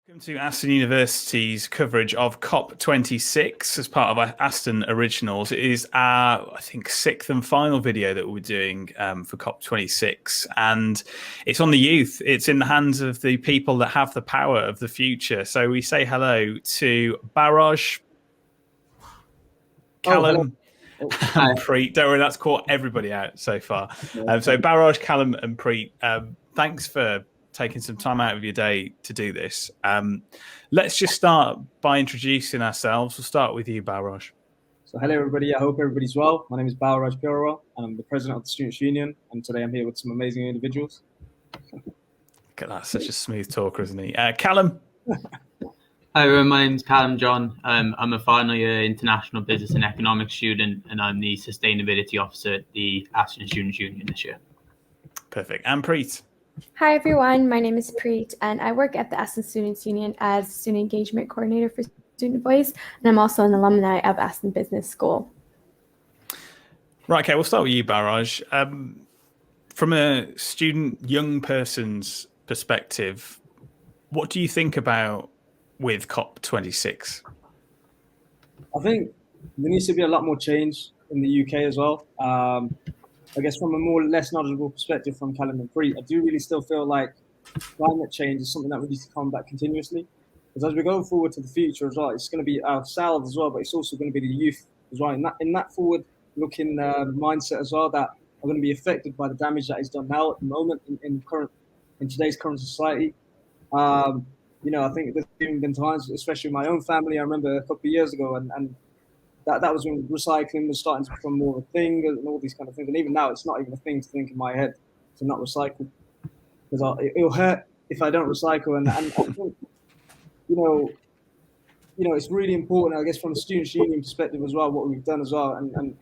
Welcome to Aston University's coverage of COP26 as part of our Aston Originals. It is our, I think, sixth and final video that we're doing for COP26. And it's on the youth. It's in the hands of the people that have the power of the future. So we say hello to Balraj, Callum, and Preet. Don't worry, that's caught everybody out so far. So Balraj, Callum, and Preet, thanks for taking some time out of your day to do this. Let's just start by introducing ourselves. We'll start with you, Balraj. So hello, everybody. I hope everybody's well. My name is Balraj Purewal, and I'm the president of the Students Union. And today I'm here with some amazing individuals. Look at that, such a smooth talker, isn't he? Callum. Hi, everyone. My name's Callum John. I'm a final year international business and economics student, and I'm the sustainability officer at the Aston Students Union this year. Perfect. And Preet. Hi, everyone. My name is Preet, and I work at the Aston Students Union as Student Engagement Coordinator for Prestituent Voice, and I'm also an alumni of Aston Business School. Right, okay, we'll start with you, Balraj. From a student, young person's perspective, what do you think about with COP26? I think there needs to be a lot more change in the UK as well. I guess from a more or less knowledgeable perspective from Callum and Preet, I do really still feel like climate change is something that we need to combat continuously. Because as we go forward to the future as well, it's going to be ourselves as well, but it's also going to be the youth as well. In that forward-looking mindset as well, that are going to be affected by the damage that is done now at the moment in today's current society. I think there's been times, especially in my own family, I remember a couple of years ago, and that was when recycling was starting to become more of a thing and all these kind of things. And even now, it's not even a thing to think in my head to not recycle, because it'll hurt if I don't recycle. And I think, it's really important, I guess, from the Students' Union perspective as well, what we've done as well. And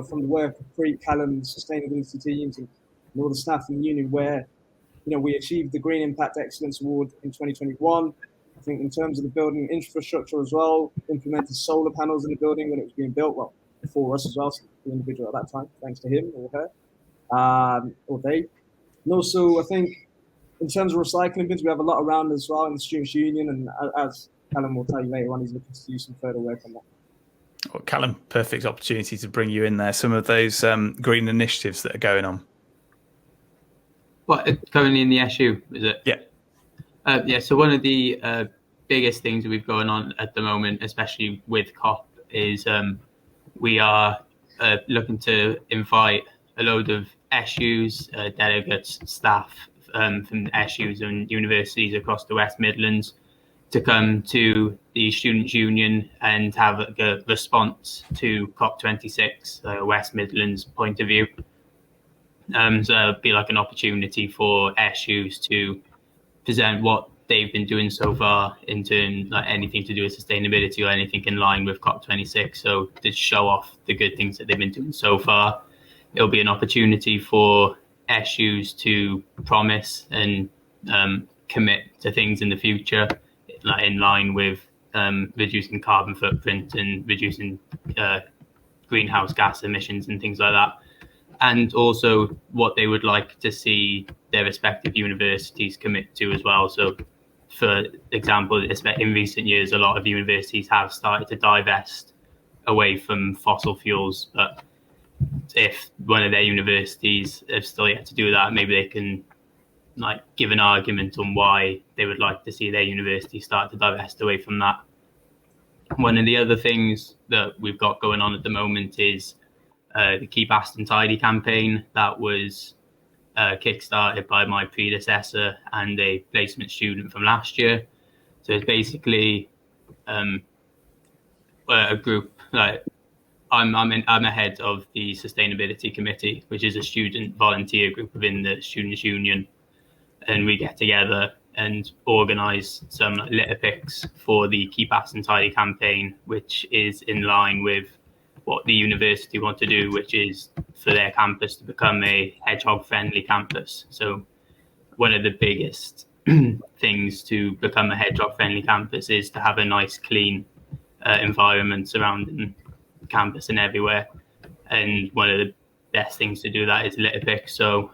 from the work of Preet, Callum, sustainability teams, and all the staff in the union, where, we achieved the Green Impact Excellence Award in 2021. I think in terms of the building infrastructure as well, implemented solar panels in the building when it was being built, well, before us as well, so the individual at that time, thanks to him or her, or they. And also, I think in terms of recycling bins, we have a lot around as well in the Students' Union, and as Callum will tell you later on, he's looking to do some further work on that. Well, Callum, perfect opportunity to bring you in there. Some of those green initiatives that are going on. What, currently in the SU, is it? Yeah. So one of the biggest things that we've going on at the moment, especially with COP, is we are looking to invite a load of SUs, delegates, staff from SUs and universities across the West Midlands to come to the Students' Union and have a response to COP26, West Midlands point of view. So it'll be like an opportunity for SUs to present what they've been doing so far in terms like anything to do with sustainability or anything in line with COP26. So to show off the good things that they've been doing so far, it'll be an opportunity for SUs to promise and commit to things in the future, like in line with reducing carbon footprint and reducing greenhouse gas emissions and things like that. And also what they would like to see their respective universities commit to as well. So, for example, in recent years, a lot of universities have started to divest away from fossil fuels. But if one of their universities have still yet to do that, maybe they can give an argument on why they would like to see their university start to divest away from that. One of the other things that we've got going on at the moment is the Keep Aston Tidy campaign that was kickstarted by my predecessor and a placement student from last year. So it's basically a group. I'm ahead of the sustainability committee, which is a student volunteer group within the Students' Union, and we get together and organise some litter picks for the Keep Aston Tidy campaign, which is in line with what the university want to do, which is for their campus to become a hedgehog-friendly campus. So one of the biggest things to become a hedgehog-friendly campus is to have a nice, clean environment surrounding campus and everywhere. And one of the best things to do that is litter pick. So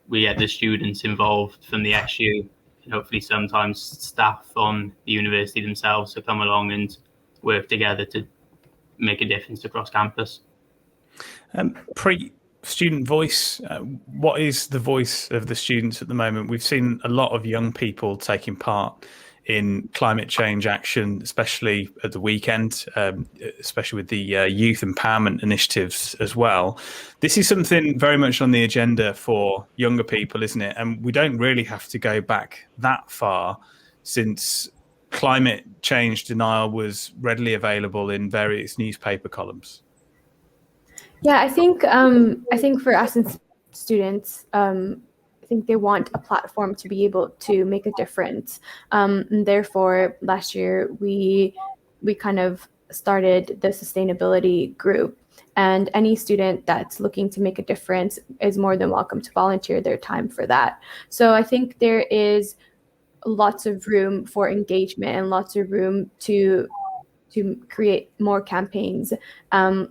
we get the students involved from the SU and hopefully sometimes staff from the university themselves to come along and work together to make a difference across campus. Pre-student voice, what is the voice of the students at the moment? We've seen a lot of young people taking part in climate change action, especially at the weekend, especially with the youth empowerment initiatives as well. This is something very much on the agenda for younger people, isn't it? And we don't really have to go back that far, since climate change denial was readily available in various newspaper columns. Yeah, I think for Aston students, I think they want a platform to be able to make a difference. And therefore, last year we kind of started the sustainability group, and any student that's looking to make a difference is more than welcome to volunteer their time for that. So I think there is lots of room for engagement and lots of room to create more campaigns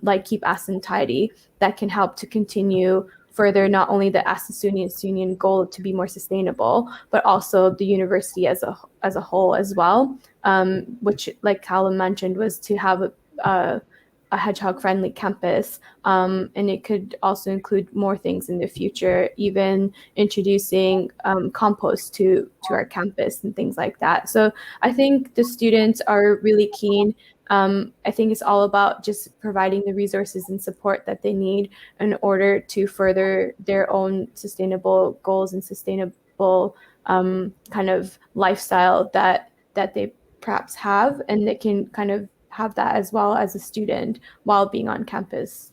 like Keep Aston Tidy that can help to continue further not only the Aston Students Union goal to be more sustainable, but also the university as a whole as well, which, like Callum mentioned, was to have a hedgehog-friendly campus, and it could also include more things in the future, even introducing compost to our campus and things like that. So I think the students are really keen. I think it's all about just providing the resources and support that they need in order to further their own sustainable goals and sustainable kind of lifestyle that they perhaps have, and they can kind of have that as well as a student while being on campus.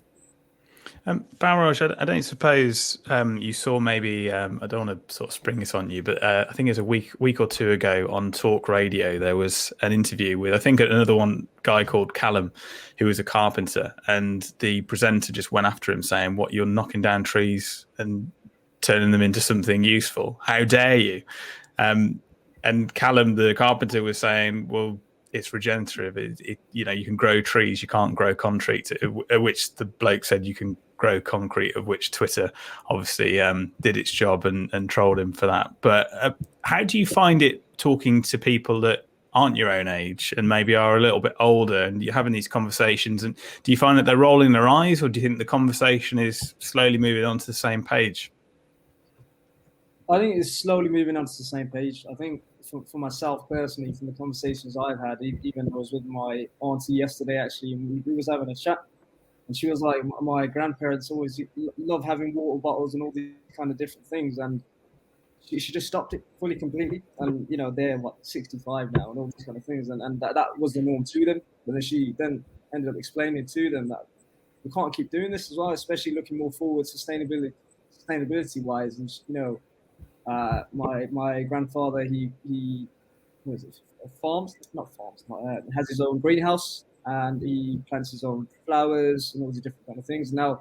Balraj, I don't suppose you saw, maybe, I don't want to sort of spring this on you, but I think it was a week or two ago on Talk Radio, there was an interview with, I think, another guy called Callum, who was a carpenter, and the presenter just went after him saying, "What, you're knocking down trees and turning them into something useful? How dare you?" And Callum, the carpenter, was saying, "Well, it's regenerative. You can grow trees, you can't grow concrete." At which the bloke said, "You can grow concrete," of which Twitter obviously did its job and trolled him for that. But how do you find it talking to people that aren't your own age and maybe are a little bit older, and you're having these conversations, and do you find that they're rolling their eyes, or do you think the conversation is slowly moving onto the same page? I think it's slowly moving onto the same page. I think for myself personally, from the conversations I've had, even I was with my auntie yesterday actually, and we was having a chat, and she was like, my grandparents always love having water bottles and all these kind of different things, and she just stopped it fully completely. And they're 65 now and all these kind of things, and that was the norm to them. But then she ended up explaining to them that we can't keep doing this as well, especially looking more forward sustainability wise. And my grandfather, he has his own greenhouse, and he plants his own flowers and all these different kind of things. Now,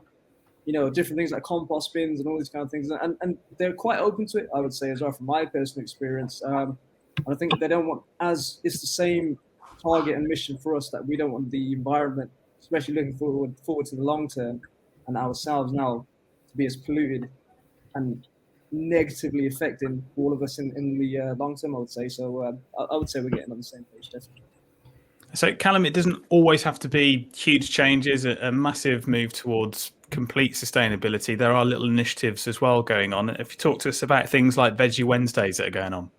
different things like compost bins and all these kind of things, and they're quite open to it, I would say, as well, from my personal experience. And I think they don't want, as it's the same target and mission for us, that we don't want the environment, especially looking forward to the long term, and ourselves now, to be as polluted and negatively affecting all of us in the long term, I would say. So I would say we're getting on the same page, definitely. So, Callum, it doesn't always have to be huge changes, a massive move towards complete sustainability. There are little initiatives as well going on. If you talk to us about things like Veggie Wednesdays that are going on.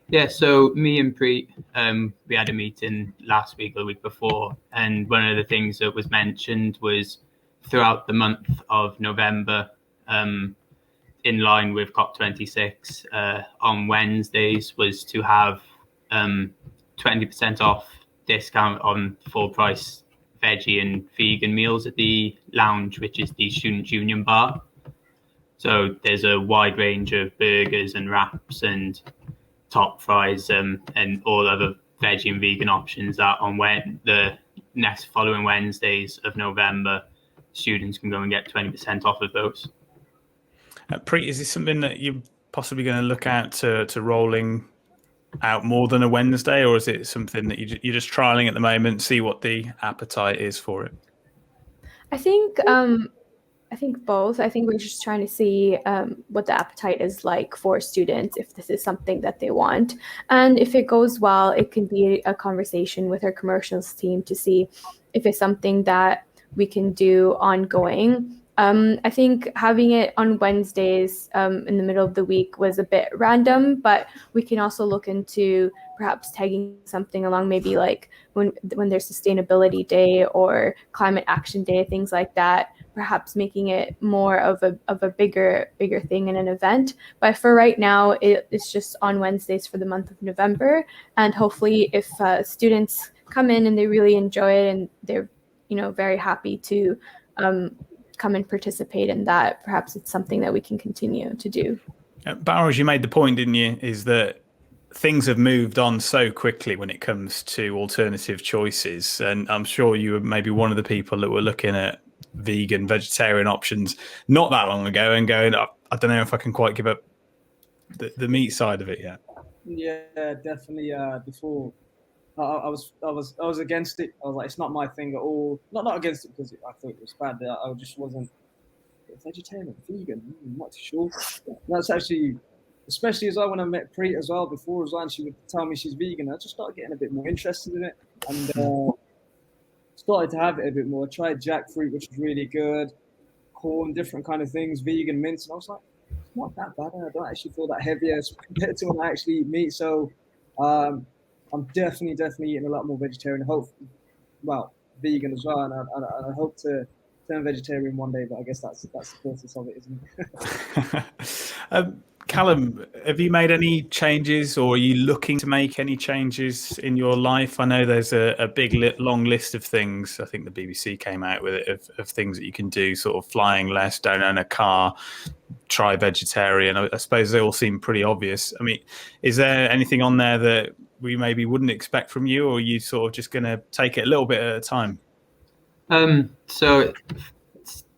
Yeah, so me and Preet, we had a meeting last week or the week before, and one of the things that was mentioned was throughout the month of November, in line with COP26, on Wednesdays, was to have 20% off discount on full price veggie and vegan meals at the lounge, which is the Students Union bar. So there's a wide range of burgers and wraps and top fries and all other veggie and vegan options that on the next following Wednesdays of November, students can go and get 20% off of those. Preet, is this something that you're possibly going to look at to rolling out more than a Wednesday, or is it something that you're just trialing at the moment, see what the appetite is for it? I think I think both. I think we're just trying to see what the appetite is like for students, if this is something that they want. And if it goes well, it can be a conversation with our commercials team to see if it's something that we can do ongoing. I think having it on Wednesdays in the middle of the week was a bit random, but we can also look into perhaps tagging something along, maybe like when there's Sustainability Day or Climate Action Day, things like that, perhaps making it more of a bigger thing in an event. But for right now, it's just on Wednesdays for the month of November. And hopefully if students come in and they really enjoy it and they're, very happy to come and participate in that, perhaps it's something that we can continue to do. Balraj, you made the point, didn't you, is that things have moved on so quickly when it comes to alternative choices. And I'm sure you were maybe one of the people that were looking at vegan, vegetarian options not that long ago and going, I don't know if I can quite give up the meat side of it yet. Yeah, definitely. Before I was against it. I was like, it's not my thing at all. Not against it because I thought it was bad. I just wasn't vegetarian, vegan. I'm not too sure. That's actually, especially as well when I met Preet as well before as well, and she would tell me she's vegan. I just started getting a bit more interested in it and started to have it a bit more. I tried jackfruit, which was really good. Corn, different kind of things, vegan mince, and I was like, it's not that bad. I don't actually feel that heavier compared to when I actually eat meat. So I'm definitely eating a lot more vegetarian. Vegan as well, and I hope to turn vegetarian one day. But I guess that's the process of it, isn't it? Callum, have you made any changes, or are you looking to make any changes in your life? I know there's a big long list of things. I think the BBC came out with it of things that you can do, sort of flying less, don't own a car, try vegetarian. I suppose they all seem pretty obvious. I mean, is there anything on there that we maybe wouldn't expect from you, or are you sort of just going to take it a little bit at a time? So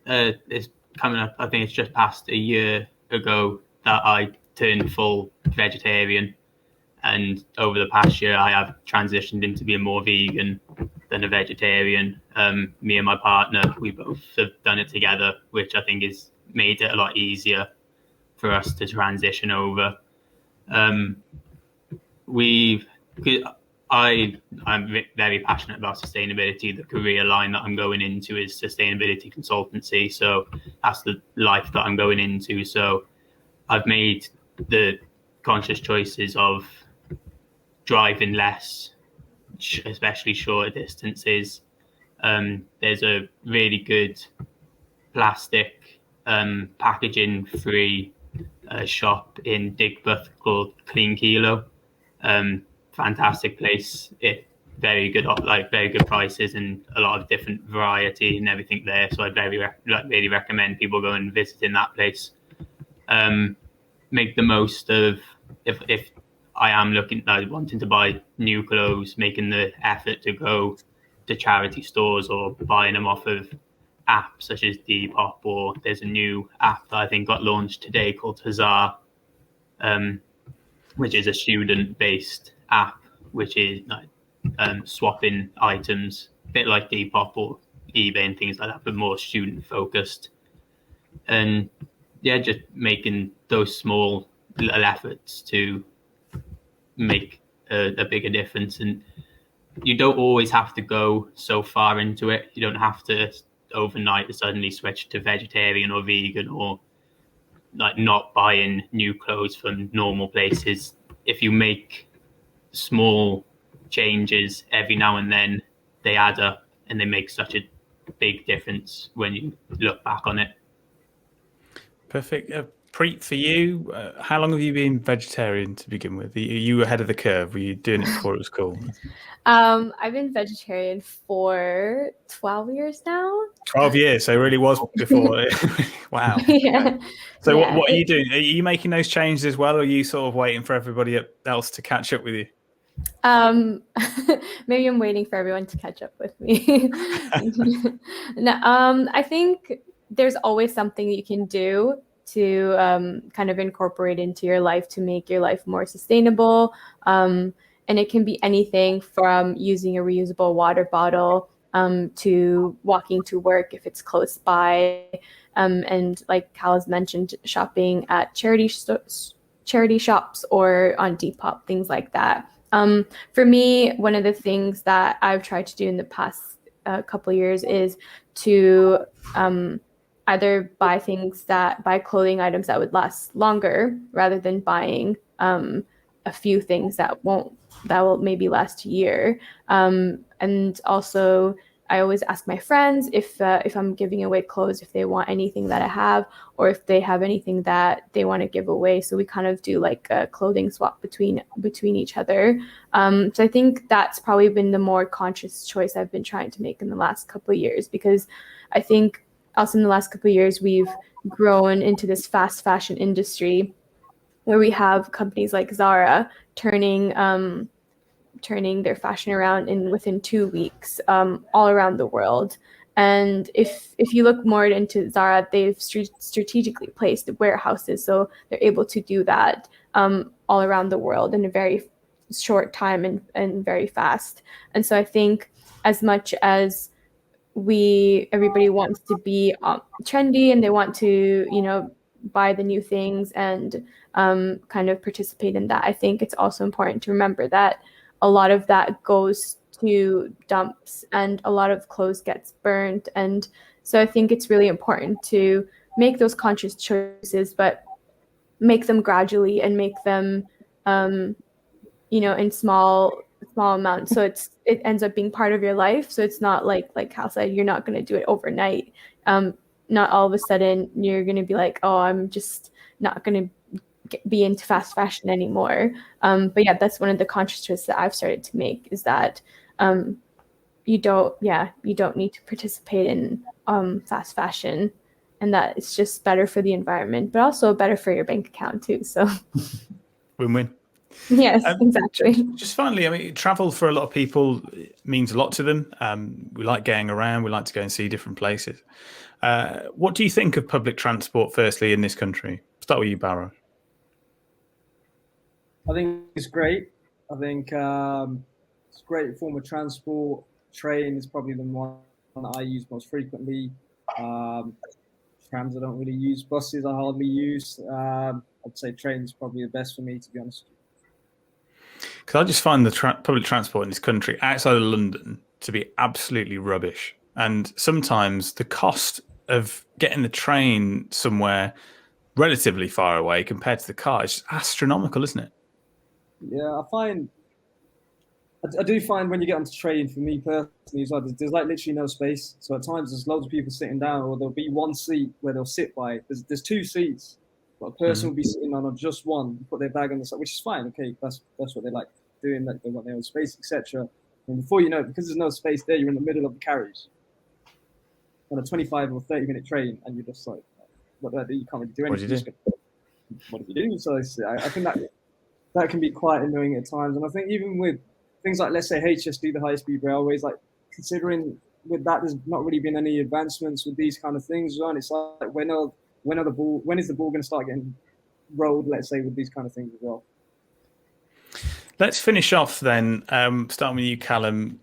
it's coming up. I think it's just past a year ago that I turned full vegetarian, and over the past year I have transitioned into being more vegan than a vegetarian. Me and my partner, we both have done it together, which I think has made it a lot easier for us to transition over. I'm very passionate about sustainability. The career line that I'm going into is sustainability consultancy, so that's the life that I'm going into. So I've made the conscious choices of driving less, especially shorter distances. There's a really good plastic packaging free shop in Digbeth called Clean Kilo. Fantastic place. Very good prices and a lot of different variety and everything there. So I'd really recommend people go and visiting that place. Make the most of if I am wanting to buy new clothes, making the effort to go to charity stores or buying them off of apps such as Depop, or there's a new app that I think got launched today called Huzzah, which is a student-based app, which is swapping items, a bit like Depop or eBay and things like that, but more student-focused. And yeah, just making those small little efforts to make a bigger difference. And you don't always have to go so far into it. You don't have to overnight suddenly switch to vegetarian or vegan, or not buying new clothes from normal places. If you make small changes every now and then, they add up and they make such a big difference when you look back on it. Perfect. Preet, for you, how long have you been vegetarian to begin with? Are you ahead of the curve? Were you doing it before it was cool? I've been vegetarian for 12 years now. 12 years, so it really was before. Wow. Yeah. So yeah. what are you doing? Are you making those changes as well, or are you sort of waiting for everybody else to catch up with you? Maybe I'm waiting for everyone to catch up with me. No, I think there's always something you can do to kind of incorporate into your life to make your life more sustainable. And it can be anything from using a reusable water bottle to walking to work if it's close by. And like Cal has mentioned, shopping at charity shops or on Depop, things like that. For me, one of the things that I've tried to do in the past couple of years is to either buy clothing items that would last longer rather than buying a few things that will maybe last a year. And also, I always ask my friends if I'm giving away clothes, if they want anything that I have, or if they have anything that they want to give away. So we kind of do like a clothing swap between each other. So I think that's probably been the more conscious choice I've been trying to make in the last couple of years, because I think also in the last couple of years we've grown into this fast fashion industry where we have companies like Zara turning their fashion around within 2 weeks all around the world. And if you look more into Zara, they've strategically placed warehouses, so they're able to do that all around the world in a very short time and very fast. And so I think as much as everybody wants to be trendy and they want to, buy the new things and kind of participate in that, I think it's also important to remember that a lot of that goes to dumps and a lot of clothes gets burned. And so I think it's really important to make those conscious choices, but make them gradually and make them, in small amounts. So it ends up being part of your life. So it's not like Cal said, you're not going to do it overnight. Not all of a sudden you're going to be like, oh, I'm just not going to be into fast fashion anymore. But yeah, that's one of the conscious choices that I've started to make, is that you don't need to participate in fast fashion, and that it's just better for the environment, but also better for your bank account too. So win-win. Yes, exactly. Just finally, I mean, travel for a lot of people means a lot to them. We like getting around. We like to go and see different places. What do you think of public transport, firstly, in this country? Start with you, Balraj. I think it's great. I think it's a great form of transport. Train is probably the one that I use most frequently. Trams I don't really use. Buses I hardly use. I'd say train is probably the best for me, to be honest. Because I just find the public transport in this country outside of London to be absolutely rubbish. And sometimes the cost of getting the train somewhere relatively far away compared to the car is just astronomical, isn't it? Yeah, I do find when you get onto train, for me personally, as well, there's like literally no space. So at times there's loads of people sitting down, or there'll be one seat where they'll sit by. There's two seats, but a person will be sitting on just one, put their bag on the side, which is fine. Okay, that's what they like doing. Like they want their own space, etc. And before you know it, because there's no space there, you're in the middle of the carriage on a 25 or 30-minute train, and you're just like, what do I do? You can't really do anything. What do you do? So I think that can be quite annoying at times. And I think even with things like, let's say, HS2, the high-speed railways, like considering with that, there's not really been any advancements with these kind of things. And it's like, when is the ball going to start getting rolled, let's say, with these kind of things as well? Let's finish off then, starting with you, Callum.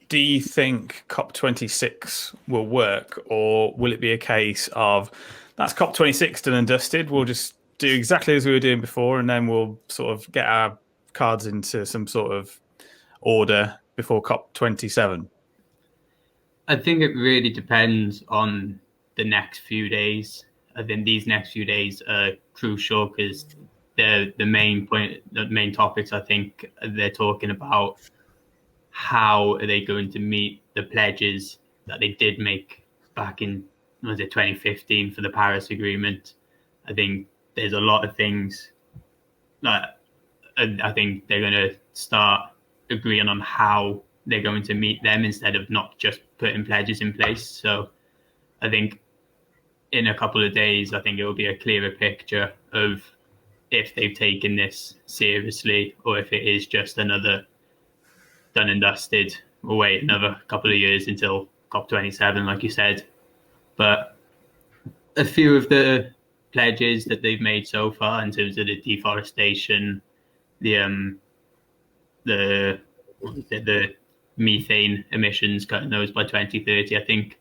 Do you think COP26 will work, or will it be a case of that's COP26 done and dusted, we'll just do exactly as we were doing before, and then we'll sort of get our cards into some sort of order before COP27? I think it really depends on the next few days. I think these next few days are crucial because the main topics, I think they're talking about how are they going to meet the pledges that they did make back in 2015 for the Paris Agreement. I think there's a lot of things that I think they're going to start agreeing on how they're going to meet them instead of not just putting pledges in place. So I think in a couple of days, I think it will be a clearer picture of if they've taken this seriously or if it is just another done and dusted. We'll wait another couple of years until COP27, like you said. But a few of the pledges that they've made so far in terms of the deforestation, the methane emissions, cutting those by 2030, I think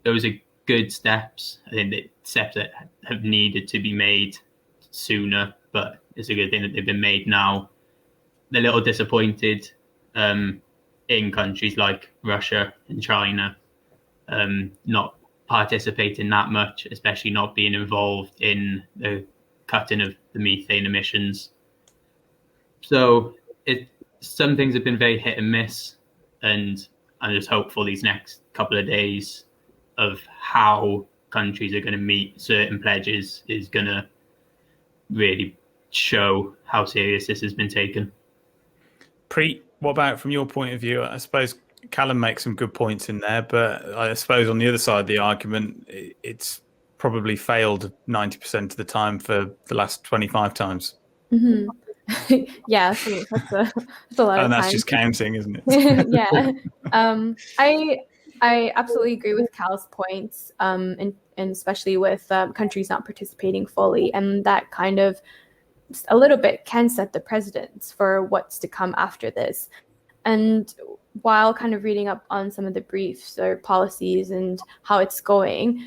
those are good steps. I think that steps that have needed to be made sooner, but it's a good thing that they've been made now. They're a little disappointed in countries like Russia and China not participating that much, especially not being involved in the cutting of the methane emissions. So some things have been very hit and miss, and I'm just hopeful these next couple of days of how countries are going to meet certain pledges is going to really show how serious this has been taken. Preet, what about from your point of view? I suppose Callum makes some good points in there, but I suppose on the other side of the argument, it's probably failed 90% of the time for the last 25 times. Mm-hmm. Yeah, so that's a lot of and that's time. just counting, isn't it? Yeah. I absolutely agree with Cal's points, and especially with countries not participating fully, and that kind of a little bit can set the precedents for what's to come after this. And while kind of reading up on some of the briefs or policies and how it's going,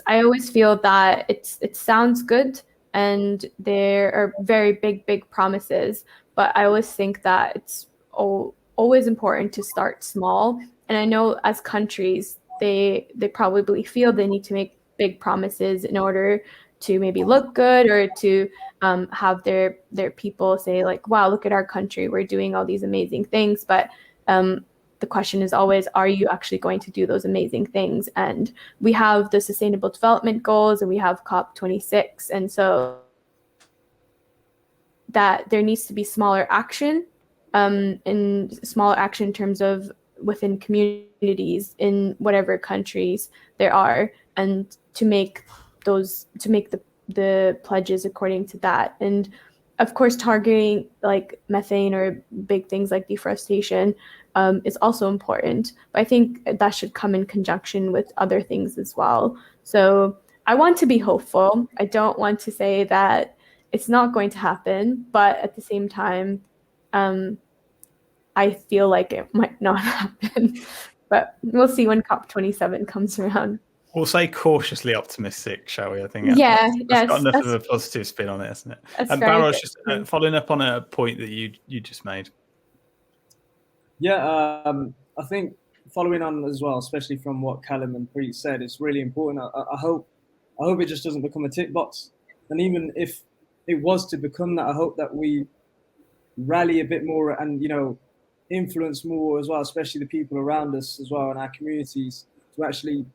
I always feel that it sounds good and there are very big promises, but I always think that it's always important to start small. And I know as countries, they probably feel they need to make big promises in order to maybe look good or to have their people say like, wow, look at our country, we're doing all these amazing things. But the question is always, are you actually going to do those amazing things? And we have the Sustainable Development Goals and we have COP26. And so that there needs to be smaller action in terms of within communities in whatever countries there are, and to make the pledges according to that. And of course, targeting like methane or big things like deforestation is also important. But I think that should come in conjunction with other things as well. So I want to be hopeful. I don't want to say that it's not going to happen, but at the same time, I feel like it might not happen. But we'll see when COP27 comes around. We'll say cautiously optimistic, shall we? I think that's got enough of a positive spin on it, hasn't it? And Balraj, just following up on a point that you just made. Yeah, I think following on as well, especially from what Callum and Preet said, it's really important. I hope it just doesn't become a tick box. And even if it was to become that, I hope that we rally a bit more and, influence more as well, especially the people around us as well in our communities, to actually,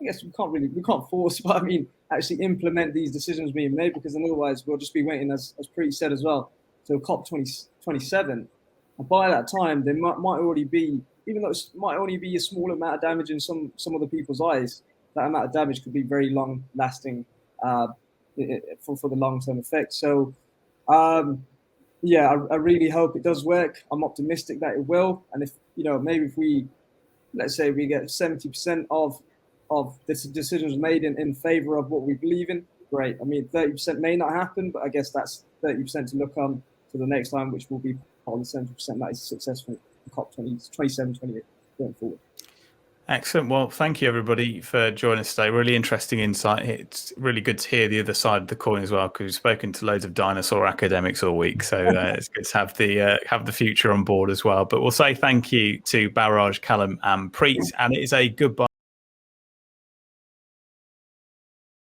I guess we can't force, but I mean, actually implement these decisions being made, because otherwise we'll just be waiting, as Preet said as well, till COP27. And by that time, there might already be, even though it might only be a small amount of damage in some other people's eyes, that amount of damage could be very long lasting for the long-term effect. So, yeah, I really hope it does work. I'm optimistic that it will. And if, maybe if we, let's say we get 70% of the decisions made in favor of what we believe in, great. I mean, 30% may not happen, but I guess that's 30% to look on to the next time, which will be on the 70% that is successful in COP27, 28 going forward. Excellent. Well, thank you, everybody, for joining us today. Really interesting insight. It's really good to hear the other side of the coin as well, because we've spoken to loads of dinosaur academics all week. So it's good to have the future on board as well. But we'll say thank you to Balraj, Callum and Preet, and it is a goodbye.